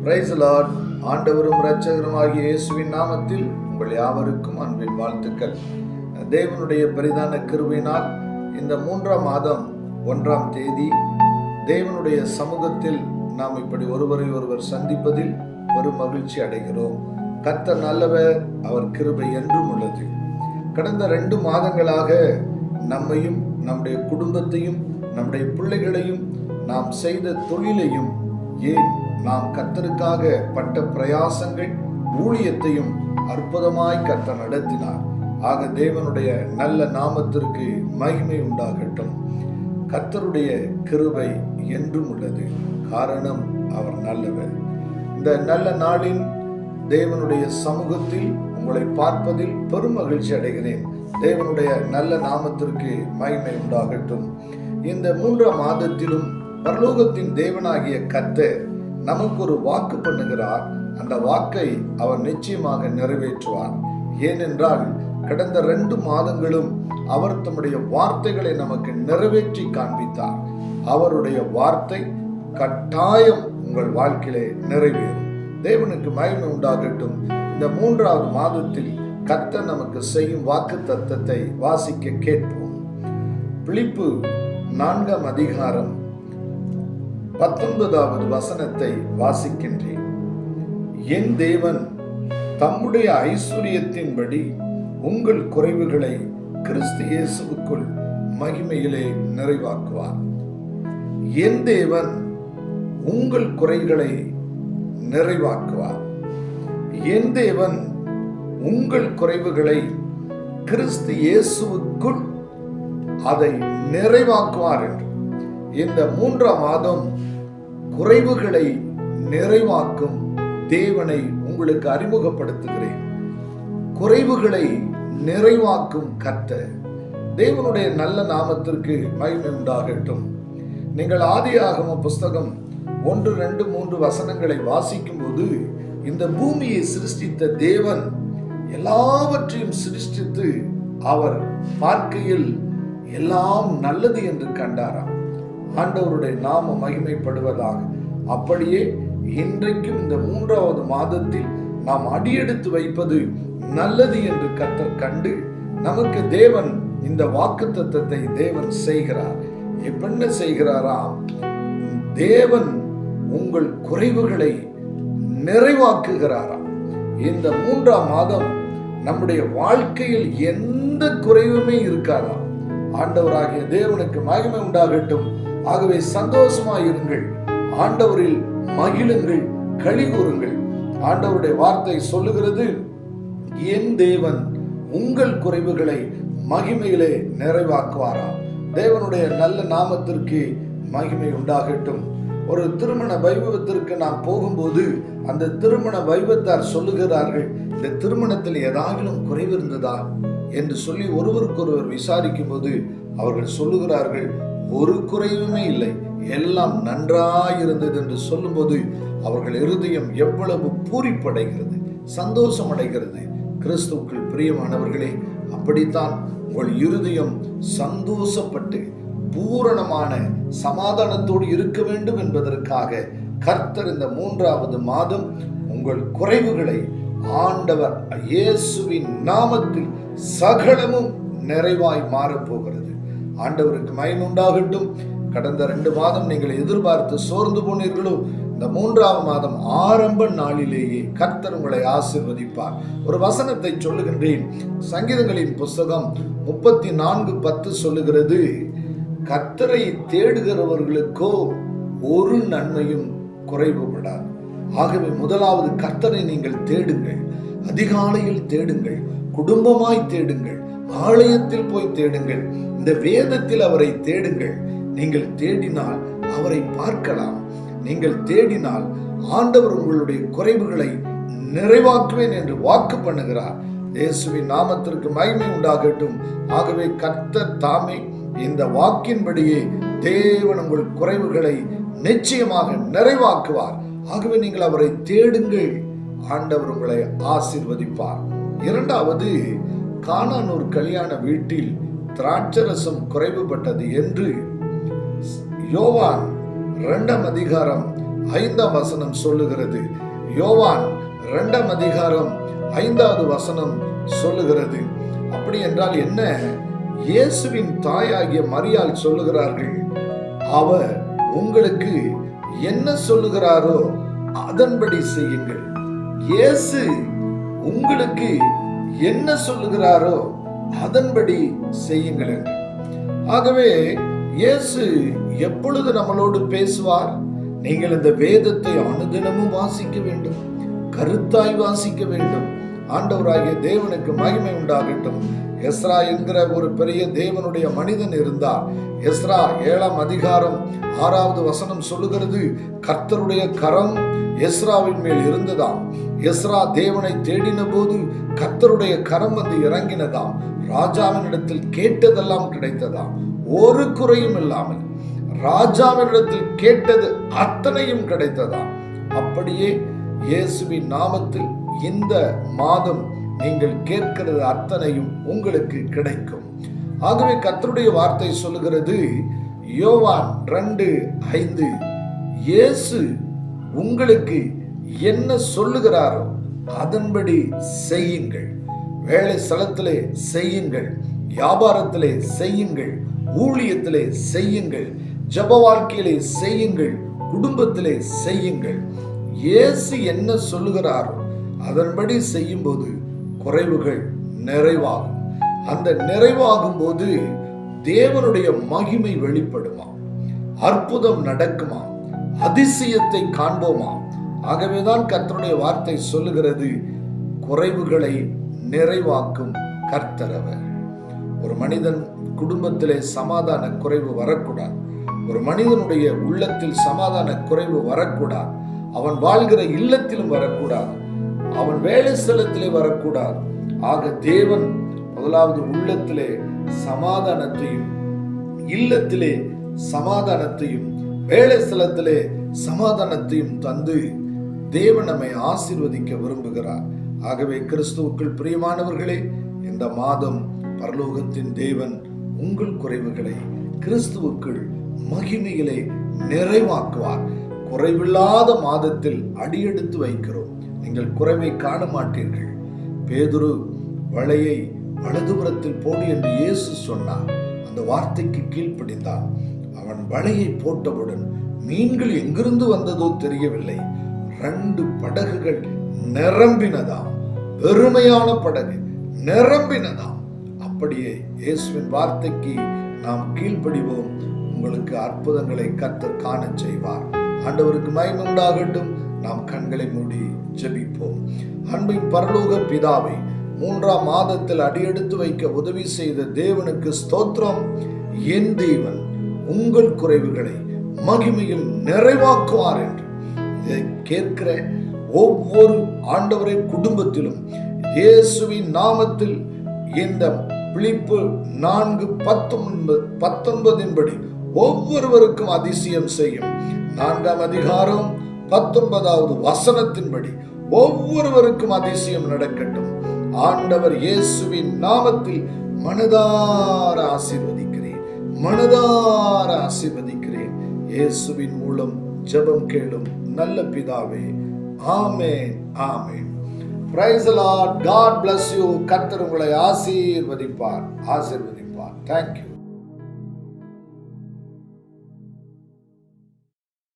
Praise the Lord. ஆண்டவரும் இரட்சகருமாகிய இயேசுவின் நாமத்தில் உங்கள் யாவருக்கும் அன்பின் வாழ்த்துக்கள். தேவனுடைய பெரிதான கிருபையினால் இந்த 3ஆம் மாதம் 1ஆம் தேதி தேவனுடைய சமூகத்தில் நாம் இப்படி ஒருவரை ஒருவர் சந்திப்பதில் பெரும் மகிழ்ச்சி அடைகிறோம். கர்த்தர் நல்லவர், அவர் கிருபை என்றும் உள்ளது. கடந்த 2 மாதங்களாக நம்மையும் நம்முடைய குடும்பத்தையும் நம்முடைய பிள்ளைகளையும் நாம் செய்த தொழிலையும் ஏன் நாம் கர்த்தருக்காக பட்ட பிரயாசங்கள் ஊழியத்தையும் அற்புதமாய் கர்த்தர் நடத்தினார். ஆக தேவனுடைய நல்ல நாமத்திற்கு மகிமை உண்டாகட்டும். கர்த்தருடைய கிருபை என்றும் உள்ளது. காரணம், அவர் நல்லவர். இந்த நல்ல நாளின் தேவனுடைய சமூகத்தில் உங்களை பார்ப்பதில் பெரும் மகிழ்ச்சி அடைகிறேன். தேவனுடைய நல்ல நாமத்திற்கு மகிமை உண்டாகட்டும். இந்த 3ஆம் மாதத்திலும் பரலோகத்தின் தேவனாகிய கர்த்தர் நமக்கு ஒரு வாக்கு பண்ணுகிறார். அந்த வாக்கை அவர் நிச்சயமாக நிறைவேற்றுவார். ஏனென்றால் கடந்த 2 மாதங்களும் அவர் தம்முடைய வார்த்தைகளை நமக்கு நிறைவேற்றி காண்பித்தார். அவருடைய வார்த்தை கட்டாயம் உங்கள் வாழ்க்கையிலே நிறைவேறும். தேவனுக்கு மகிமை உண்டாகட்டும். இந்த 3ஆவது மாதத்தில் கர்த்தர் நமக்கு செய்யும் வாக்கு தத்தத்தை வாசிக்க கேட்போம். பிலிப்பு 4ஆம் அதிகாரம் 19வது வசனத்தை வாசிக்கின்றேன். என் தேவன் தம்முடைய ஐஸ்வரியத்தின்படி உங்கள் குறைவுகளை கிறிஸ்து இயேசுவுக்குள் மகிமையிலே நிறைவாக்குவார். என் தேவன் உங்கள் குறைகளை நிறைவாக்குவார். என் தேவன் உங்கள் குறைவுகளை கிறிஸ்து இயேசுவுக்குள் அதை நிறைவாக்குவார் என்று இந்த 3ஆம் மாதம் குறைவுகளை நிறைவாக்கும் தேவனை உங்களுக்கு அறிமுகப்படுத்துகிறேன். குறைவுகளை நிறைவாக்கும் கர்த்தர். தேவனுடைய நல்ல நாமத்திற்கு மகிமை உண்டாகட்டும். நீங்கள் ஆதியாகம புஸ்தகம் 1, 2, 3 வசனங்களை வாசிக்கும் போது இந்த பூமியை சிருஷ்டித்த தேவன் எல்லாவற்றையும் சிருஷ்டித்து அவர் பார்க்கையில் எல்லாம் நல்லது என்று கண்டாராம். ஆண்டவருடைய நாம மகிமைப்படுவதாக. அப்படியே இன்றைக்கும் இந்த 3ஆவது மாதத்தில் நாம் அடியெடுத்து வைப்பது நல்லது என்று கர்த்தர் கண்டு நமக்கு தேவன் இந்த வாக்குத்தத்தத்தை தேவன் செய்கிறார். என்ன செய்கிறாராம்? தேவன் உங்கள் குறைவுகளை நிறைவாக்குகிறாராம். இந்த 3ஆம் மாதம் நம்முடைய வாழ்க்கையில் எந்த குறைவுமே இருக்காதாம். ஆண்டவராகிய தேவனுக்கு மகிமை உண்டாகட்டும். ஆகவே சந்தோஷமாயிருங்கள், ஆண்டவரில் மகிழுங்கள், களி கூறுங்கள். ஆண்டவருடைய வார்த்தை சொல்லுகிறது, என் தேவன் உங்கள் குறைவுகளை மகிமையிலே நிறைவாக்குவாராம். தேவனுடைய நல்ல நாமத்திற்கு மகிமை உண்டாகட்டும். ஒரு திருமண வைபவத்திற்கு நாம் போகும்போது அந்த திருமண வைபவத்தார் சொல்லுகிறார்கள், இந்த திருமணத்தில் ஏதாவது குறைவு இருந்ததா என்று சொல்லி ஒருவருக்கொருவர் விசாரிக்கும் போது அவர்கள் சொல்லுகிறார்கள், ஒரு குறைவுமே இல்லை, எல்லாம் நன்றாயிருந்தது என்று சொல்லும்போது அவர்கள் இருதயம் எவ்வளவு பூரிப்படைகிறது, சந்தோஷம் அடைகிறது. கிறிஸ்துவுக்குள் பிரியமானவர்களே, அப்படித்தான் உங்கள் இருதயம் சந்தோஷப்பட்டு பூரணமான சமாதானத்தோடு இருக்க வேண்டும் என்பதற்காக கர்த்தர் இந்த 3ஆவது மாதம் உங்கள் குறைவுகளை ஆண்டவர் இயேசுவின் நாமத்தில் சகலமும் நிறைவாய் மாறப்போகிறது. ஆண்டவருக்கு மகிமை உண்டாகட்டும். கடந்த 2 மாதம் நீங்கள் எதிர்பார்த்து சோர்ந்து போனீர்களோ, இந்த 3ஆவது மாதம் ஆரம்ப நாளிலேயே கர்த்தர் உங்களை ஆசீர்வதிப்பார். ஒரு வசனத்தை சொல்லுகின்றேன். சங்கீதங்களின் புஸ்தகம் 34:10 சொல்லுகிறது, கர்த்தரை தேடுகிறவர்களுக்கோ ஒரு நன்மையும் குறைவுபடாது. ஆகவே முதலாவது கர்த்தரை நீங்கள் தேடுங்கள். அதிகாலையில் தேடுங்கள், குடும்பமாய் தேடுங்கள், ஆலயத்தில் போய் தேடுங்கள், இந்த வேதத்தில் அவரை தேடுங்கள். நீங்கள் தேடினால் அவரை பார்க்கலாம். நீங்கள் தேடினால் ஆண்டவர் உங்களுடைய குறைவுகளை நிறைவாக்குவேன் என்று வாக்கு பண்ணுகிறார். இயேசுவின் நாமத்திற்கு மகிமை உண்டாகட்டும். ஆகவே கர்த்தர் தாமே இந்த வாக்கின்படியே தேவன் உங்கள் குறைவுகளை நிச்சயமாக நிறைவாக்குவார். ஆகவே நீங்கள் அவரை தேடுங்கள், ஆண்டவர் உங்களை ஆசீர்வதிப்பார். 2வது, கானான் ஒரு கல்யாண வீட்டில் திராட்சரசம் குறைவுபட்டது என்று யோவான் 2ஆம் அதிகாரம் 5ஆம் வசனம் சொல்லுகிறது. யோவான் 2ஆம் அதிகாரம் 5வது வசனம் சொல்லுகிறது. அப்படி என்றால் என்ன? இயேசுவின் தாயாகிய மரியாள் சொல்லுகிறார்கள், அவர் உங்களுக்கு என்ன சொல்லுகிறாரோ அதன்படி செய்யுங்கள். இயேசு உங்களுக்கு என்ன சொல்லுகிறாரோ அதன்படி செய்யுங்கள் என்று. ஆகவே இயேசு எப்பொழுது நம்மளோடு பேசுவார்? நீங்கள் இந்த வேதத்தை அனுதினமும் வாசிக்க வேண்டும், கருத்தாய் வாசிக்க வேண்டும். ஆண்டவராகிய தேவனுக்கு மகிமை உண்டாகட்டும். எஸ்ரா என்கிற ஒரு பெரிய தேவனுடைய மனிதன் இருந்தார். எஸ்ரா 7ஆம் அதிகாரம் 6வது வசனம் சொல்லுகிறது, கர்த்தருடைய கரம் எஸ்ராவின் மேல் இருந்ததாம். எஸ்ரா தேவனை தேடின போது கர்த்தருடைய கரம் வந்து இறங்கினதாம். ராஜாவின் இடத்தில் கேட்டதெல்லாம் கிடைத்ததாம், ஒரு குறையும் இல்லாமல். ராஜாவினிடத்தில் கேட்டது அத்தனையும் கிடைத்ததாம். அப்படியே இயேசுவின் நாமத்தில் இந்த மாதம் நீங்கள் கேட்கிறது அத்தனையும் உங்களுக்கு கிடைக்கும். ஆகவே கர்த்தருடைய வார்த்தை சொல்லுகிறது, யோவான் 2:5, இயேசு உங்களுக்கு என்ன சொல்லுகிறாரோ அதன்படி செய்யுங்கள். வேலை ஸ்தலத்திலே செய்யுங்கள், வியாபாரத்திலே செய்யுங்கள், ஊழியத்திலே செய்யுங்கள், ஜெப வாழ்க்கையிலே செய்யுங்கள், குடும்பத்திலே செய்யுங்கள். இயேசு என்ன சொல்லுகிறாரோ அதன்படி செய்யும் போது குறைவுகள் நிறைவாகும். அந்த நிறைவாகும் போது தேவனுடைய மகிமை வெளிப்படுமா, அற்புதம் நடக்குமா, அதிசயத்தை காண்போமா. ஆகவேதான் கர்த்தருடைய வார்த்தை சொல்லுகிறது, குறைவுகளை நிறைவாக்கும் கர்த்தரவர். ஒரு மனிதன் குடும்பத்திலே சமாதான குறைவு வரக்கூடாது. ஒரு மனிதனுடைய உள்ளத்தில் சமாதான குறைவு வரக்கூடாது. அவன் வாழ்கிற இல்லத்திலும் வரக்கூடாது. அவன் வேலை ஸ்தலத்திலே வரக்கூடாது. ஆக தேவன் முதலாவது உள்ளத்திலே சமாதானத்தையும், இல்லத்திலே சமாதானத்தையும், வேலை ஸ்தலத்திலே சமாதானத்தையும் தந்து தேவன் நம்மை ஆசீர்வதிக்க விரும்புகிறார். ஆகவே கிறிஸ்துவுக்குள் பிரியமானவர்களே, இந்த மாதம் பரலோகத்தின் தேவன் உங்கள் குறைவுகளை கிறிஸ்துவுக்குள் மகிமையிலே நிறைவாக்குவார். குறைவில்லாத மாதத்தில் அடியெடுத்து வைக்கிறோம். நீங்கள் குறைவை காண மாட்டீர்கள். பேதுரு வலையை வலதுபுறத்தில் போடு என்று இயேசு சொன்னார். அந்த வார்த்தைக்கு கீழ்ப்படிந்தான். அவன் வலையை போட்டவுடன் மீன்கள் எங்கிருந்து வந்ததோ தெரியவில்லை, 2 படகுகள் நிரம்பினதாம். வெறுமையான படகு நிரம்பினதாம். அப்படியே இயேசுவின் வார்த்தைக்கு நாம் கீழ்ப்படிவோம். உங்களுக்கு அற்புதங்களை கர்த்தர் காண செய்வார். ஆண்டவருக்கு மகிமை உண்டாகட்டும். நாம் கண்களை மூடி ஜெபிப்போம். அன்பின் பரலோக பிதாவை, 3ஆம் மாதத்தில் அடியெடுத்து வைக்க உதவி செய்த தேவனுக்கு ஸ்தோத்திரம். என் தேவன் உங்கள் குறைவுகளை மகிமையில் நிறைவாக்குவார் என்று இதை கேட்கிற ஒவ்வொரு ஆண்டவரை குடும்பத்திலும் இயேசுவின் நாமத்தில் இந்த பிலிப்பு 4:19 படி ஒவ்வொருவருக்கும் அதிசயம் செய்யும். 4ஆம் அதிகாரம் 19வது வசனத்தின்படி ஒவ்வொருவருக்கும் அதிசயம் நடக்கட்டும். ஆண்டவர் இயேசுவின் நாமத்தில் மனதார ஆசீர்வதிக்கிறேன், மனதார ஆசீர்வதிக்கிறேன். இயேசுவின் மூலம் ஜெபம் கேளும் நல்ல பிதாவே. ஆமென், ஆமென். Praise the Lord. God bless you. கர்த்தர் உங்களை ஆசீர்வதிப்பார். Thank you.